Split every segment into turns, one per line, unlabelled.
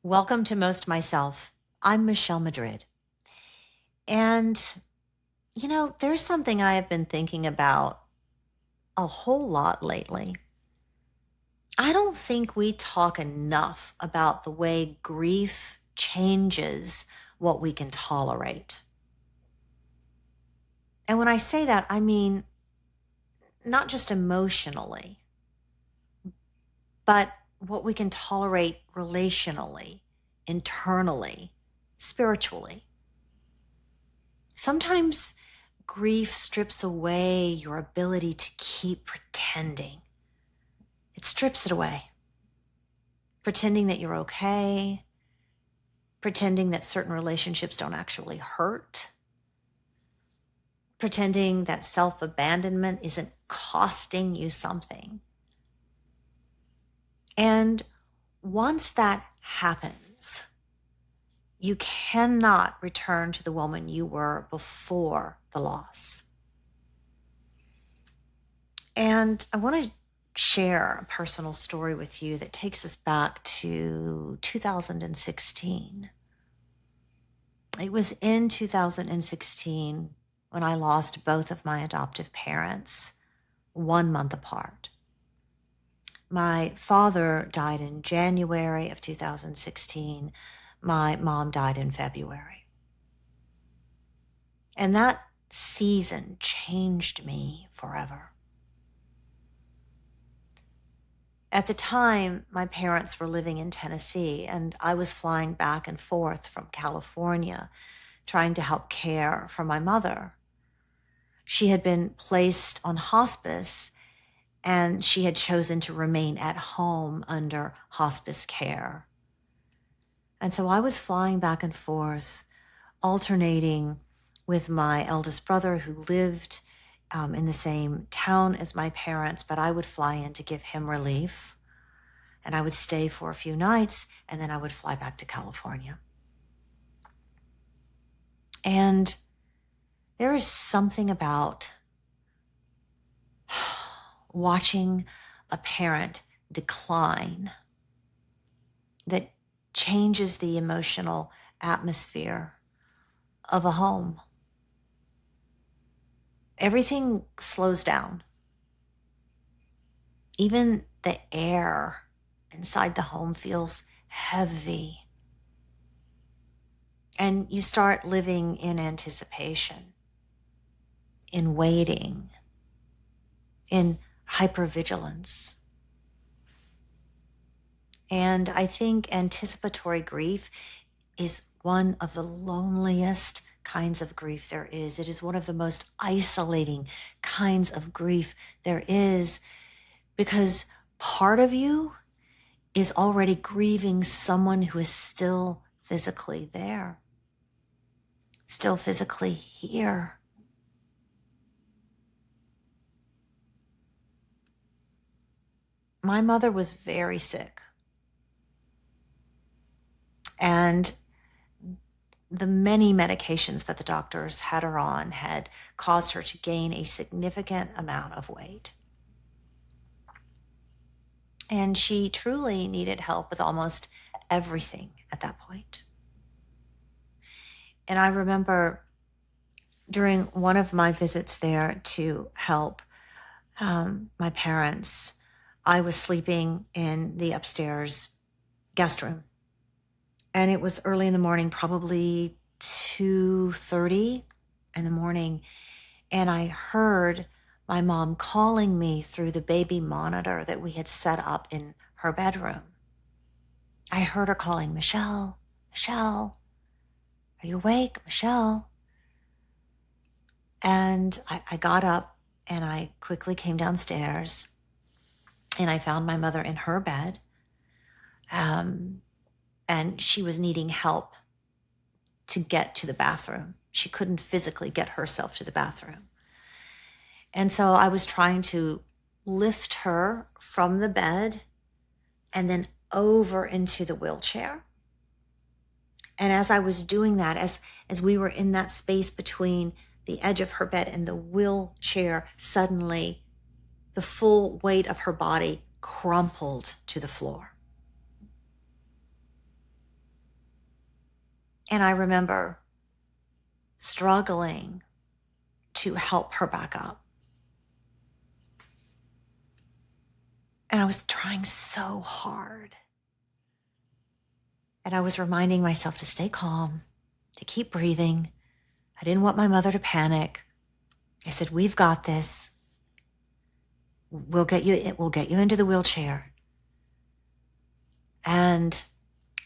Welcome to Most Myself. I'm Michelle Madrid. And, there's something I have been thinking about a whole lot lately. I don't think we talk enough about the way grief changes what we can tolerate. And when I say that, I mean not just emotionally, but what we can tolerate relationally, internally, spiritually. Sometimes grief strips away your ability to keep pretending. It strips it away. Pretending that you're okay, pretending that certain relationships don't actually hurt, pretending that self abandonment isn't costing you something. And once that happens, you cannot return to the woman you were before the loss. And I want to share a personal story with you that takes us back to 2016. It was in 2016 when I lost both of my adoptive parents 1 month apart. My father died in January of 2016. My mom died in February. And that season changed me forever. At the time, my parents were living in Tennessee, and I was flying back and forth from California trying to help care for my mother. She had been placed on hospice, and she had chosen to remain at home under hospice care. And so I was flying back and forth, alternating with my eldest brother who lived in the same town as my parents, but I would fly in to give him relief. And I would stay for a few nights, and then I would fly back to California. And there is something about watching a parent decline that changes the emotional atmosphere of a home. Everything slows down. Even the air inside the home feels heavy. And you start living in anticipation, in waiting, in hypervigilance. And I think anticipatory grief is one of the loneliest kinds of grief there is. It is one of the most isolating kinds of grief there is, because part of you is already grieving someone who is still physically there, still physically here. My mother was very sick, and the many medications that the doctors had her on had caused her to gain a significant amount of weight. And she truly needed help with almost everything at that point. And I remember during one of my visits there to help my parents, I was sleeping in the upstairs guest room. And it was early in the morning, probably 2:30 in the morning. And I heard my mom calling me through the baby monitor that we had set up in her bedroom. I heard her calling, "Michelle, Michelle, are you awake, Michelle?" And I got up and I quickly came downstairs and I found my mother in her bed. And she was needing help to get to the bathroom. She couldn't physically get herself to the bathroom. And so I was trying to lift her from the bed and then over into the wheelchair. And as I was doing that, as we were in that space between the edge of her bed and the wheelchair, suddenly the full weight of her body crumpled to the floor. And I remember struggling to help her back up. And I was trying so hard. And I was reminding myself to stay calm, to keep breathing. I didn't want my mother to panic. I said, we've got this. We'll get you into the wheelchair. And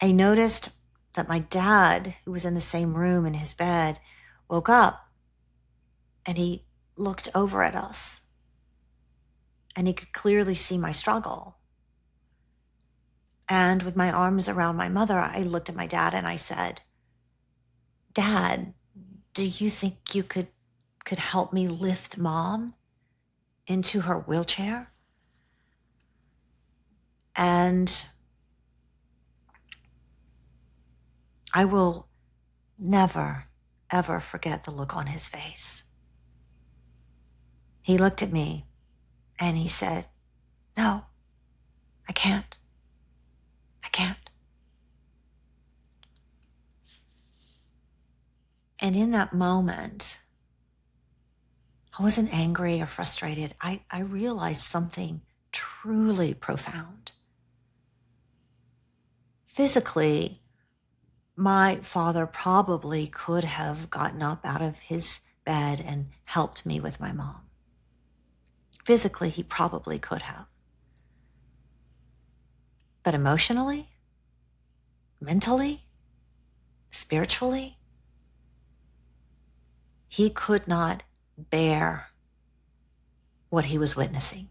I noticed that my dad, who was in the same room in his bed, woke up and he looked over at us and he could clearly see my struggle. And with my arms around my mother, I looked at my dad and I said, Dad, do you think you could help me lift Mom into her wheelchair? And I will never, ever forget the look on his face. He looked at me and he said, no, I can't. I can't. And in that moment, I wasn't angry or frustrated. I realized something truly profound. Physically, my father probably could have gotten up out of his bed and helped me with my mom. Physically, he probably could have. But emotionally, mentally, spiritually, he could not bear what he was witnessing.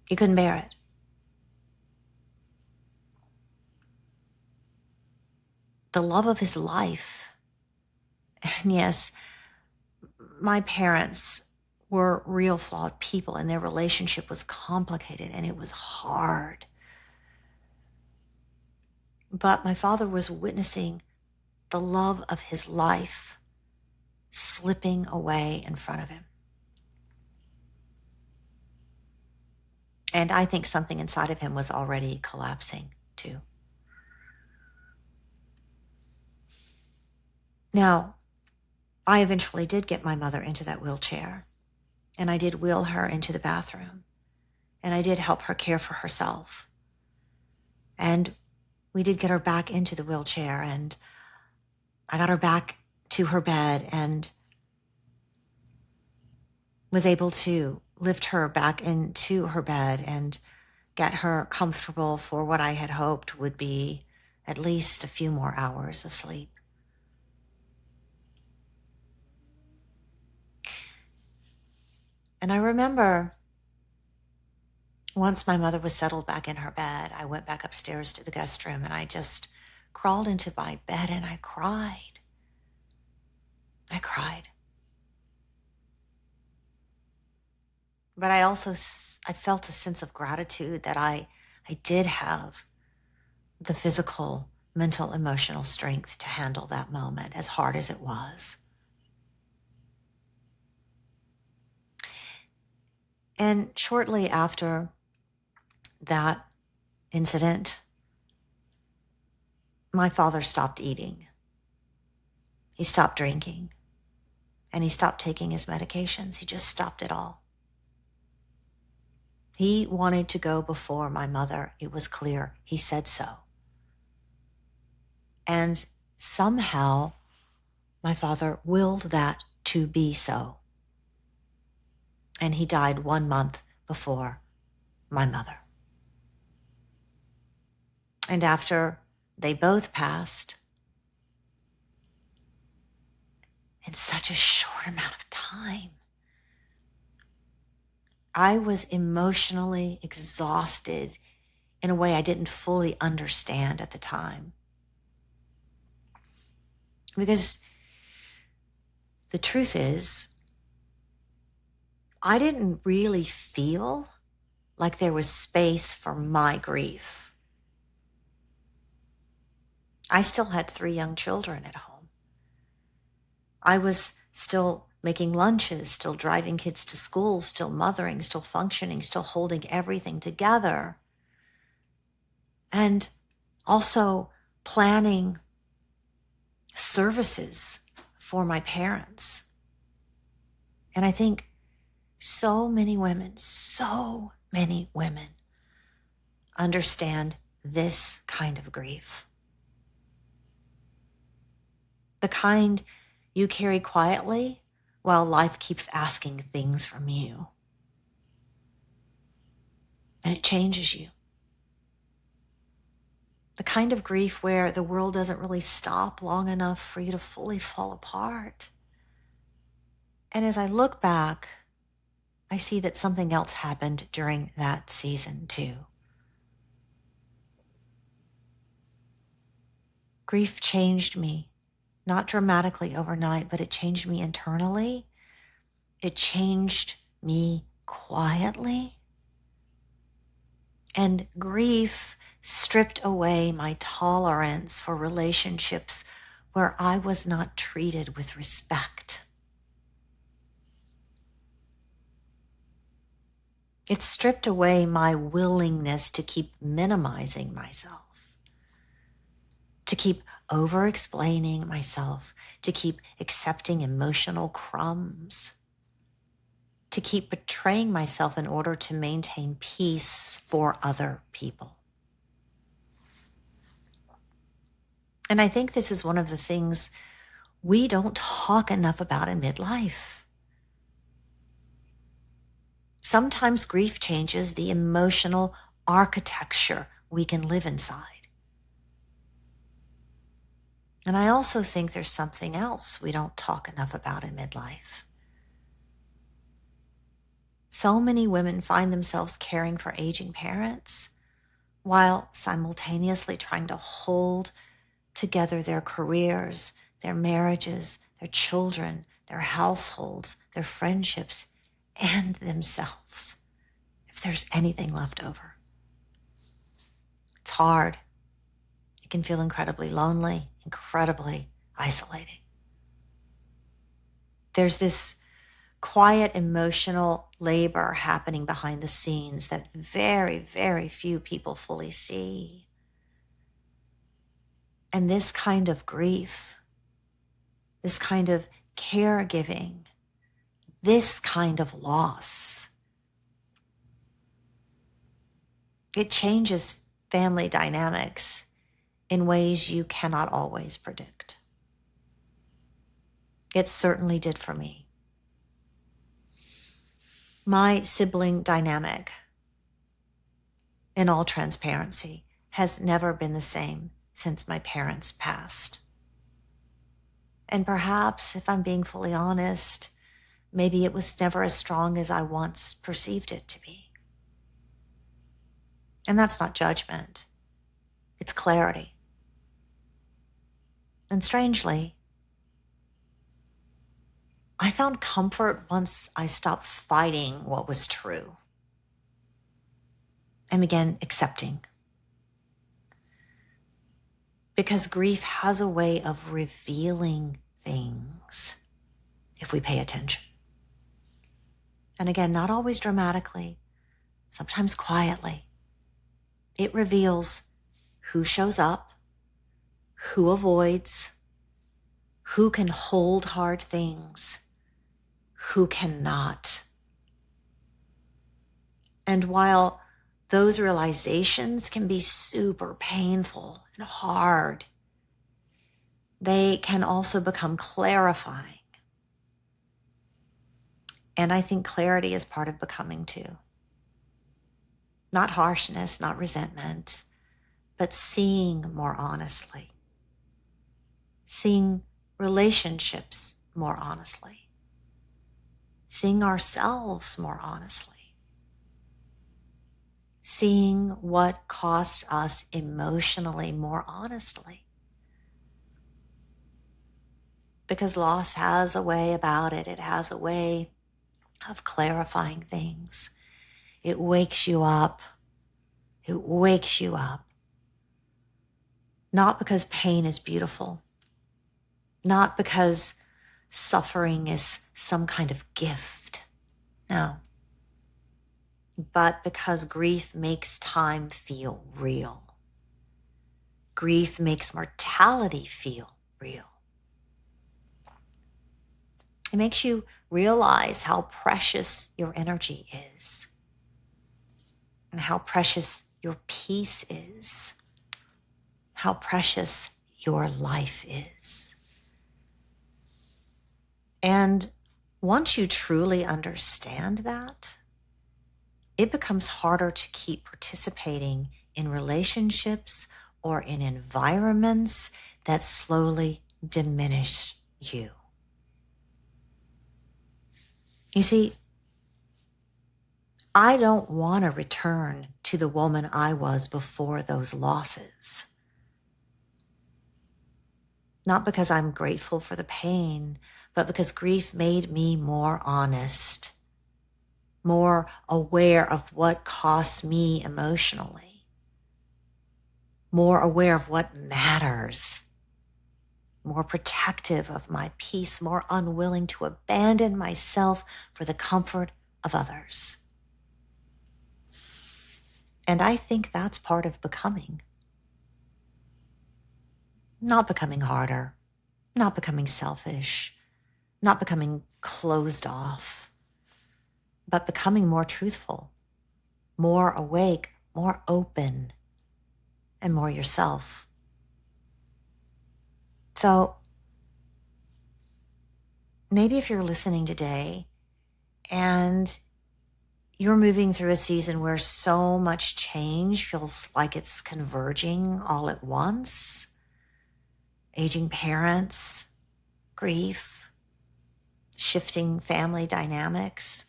He couldn't bear it. The love of his life. And yes, my parents were real flawed people and their relationship was complicated and it was hard. But my father was witnessing the love of his life slipping away in front of him. And I think something inside of him was already collapsing too. Now, I eventually did get my mother into that wheelchair, and I did wheel her into the bathroom, and I did help her care for herself. And we did get her back into the wheelchair, and I got her back to her bed and was able to lift her back into her bed and get her comfortable for what I had hoped would be at least a few more hours of sleep. And I remember once my mother was settled back in her bed, I went back upstairs to the guest room and I just crawled into my bed and I cried. I cried. But I felt a sense of gratitude that I did have the physical, mental, emotional strength to handle that moment, as hard as it was. And shortly after that incident, my father stopped eating. He stopped drinking. And he stopped taking his medications. He just stopped it all. He wanted to go before my mother. It was clear. He said so. And somehow my father willed that to be so. And he died 1 month before my mother. And after they both passed, in such a short amount of time, I was emotionally exhausted in a way I didn't fully understand at the time. Because the truth is, I didn't really feel like there was space for my grief. I still had 3 young children at home. I was still making lunches, still driving kids to school, still mothering, still functioning, still holding everything together. And also planning services for my parents. And I think so many women understand this kind of grief. The kind you carry quietly while life keeps asking things from you. And it changes you. The kind of grief where the world doesn't really stop long enough for you to fully fall apart. And as I look back, I see that something else happened during that season too. Grief changed me, not dramatically overnight, but it changed me internally. It changed me quietly. And grief stripped away my tolerance for relationships where I was not treated with respect. It stripped away my willingness to keep minimizing myself, to keep over-explaining myself, to keep accepting emotional crumbs, to keep betraying myself in order to maintain peace for other people. And I think this is one of the things we don't talk enough about in midlife. Sometimes grief changes the emotional architecture we can live inside. And I also think there's something else we don't talk enough about in midlife. So many women find themselves caring for aging parents while simultaneously trying to hold together their careers, their marriages, their children, their households, their friendships, and themselves, if there's anything left over. It's hard. It can feel incredibly lonely, incredibly isolating. There's this quiet emotional labor happening behind the scenes that very, very few people fully see. And this kind of grief, this kind of caregiving, this kind of loss, it changes family dynamics in ways you cannot always predict. It certainly did for me. My sibling dynamic, in all transparency, has never been the same since my parents passed. And perhaps, if I'm being fully honest, maybe it was never as strong as I once perceived it to be. And that's not judgment. It's clarity. And strangely, I found comfort once I stopped fighting what was true and began accepting. Because grief has a way of revealing things if we pay attention. And again, not always dramatically, sometimes quietly. It reveals who shows up, who avoids, who can hold hard things, who cannot. And while those realizations can be super painful and hard, they can also become clarifying. And I think clarity is part of becoming too. Not harshness, not resentment, but seeing more honestly. Seeing relationships more honestly. Seeing ourselves more honestly. Seeing what costs us emotionally more honestly. Because loss has a way about it. It has a way of clarifying things. It wakes you up. It wakes you up. Not because pain is beautiful. Not because suffering is some kind of gift. No. But because grief makes time feel real. Grief makes mortality feel real. It makes you realize how precious your energy is and how precious your peace is, how precious your life is. And once you truly understand that, it becomes harder to keep participating in relationships or in environments that slowly diminish you. You see, I don't want to return to the woman I was before those losses. Not because I'm grateful for the pain, but because grief made me more honest, more aware of what costs me emotionally, more aware of what matters, more protective of my peace, more unwilling to abandon myself for the comfort of others. And I think that's part of becoming. Not becoming harder, not becoming selfish, not becoming closed off, but becoming more truthful, more awake, more open, and more yourself. So maybe if you're listening today and you're moving through a season where so much change feels like it's converging all at once, aging parents, grief, shifting family dynamics,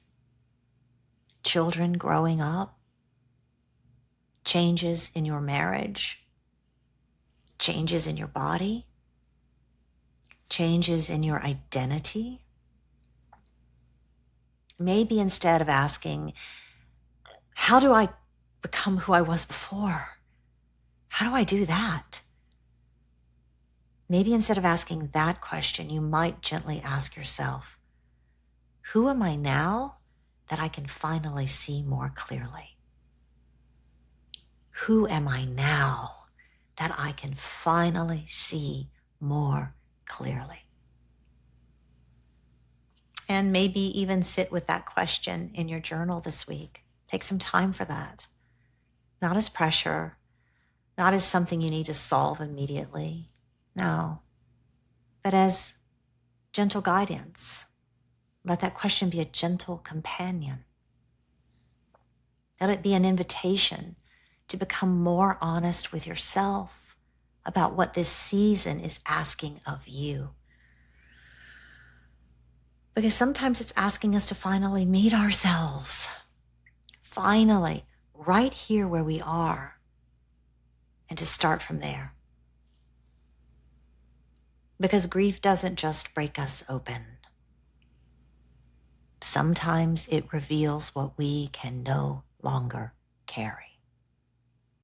children growing up, changes in your marriage, changes in your body, changes in your identity. Maybe instead of asking, how do I become who I was before? How do I do that? Maybe instead of asking that question, you might gently ask yourself, who am I now that I can finally see more clearly? Who am I now that I can finally see more clearly? And maybe even sit with that question in your journal this week. Take some time for that. Not as pressure, not as something you need to solve immediately. No, but as gentle guidance. Let that question be a gentle companion. Let it be an invitation to become more honest with yourself about what this season is asking of you. Because sometimes it's asking us to finally meet ourselves, finally, right here where we are, and to start from there. Because grief doesn't just break us open. Sometimes it reveals what we can no longer carry.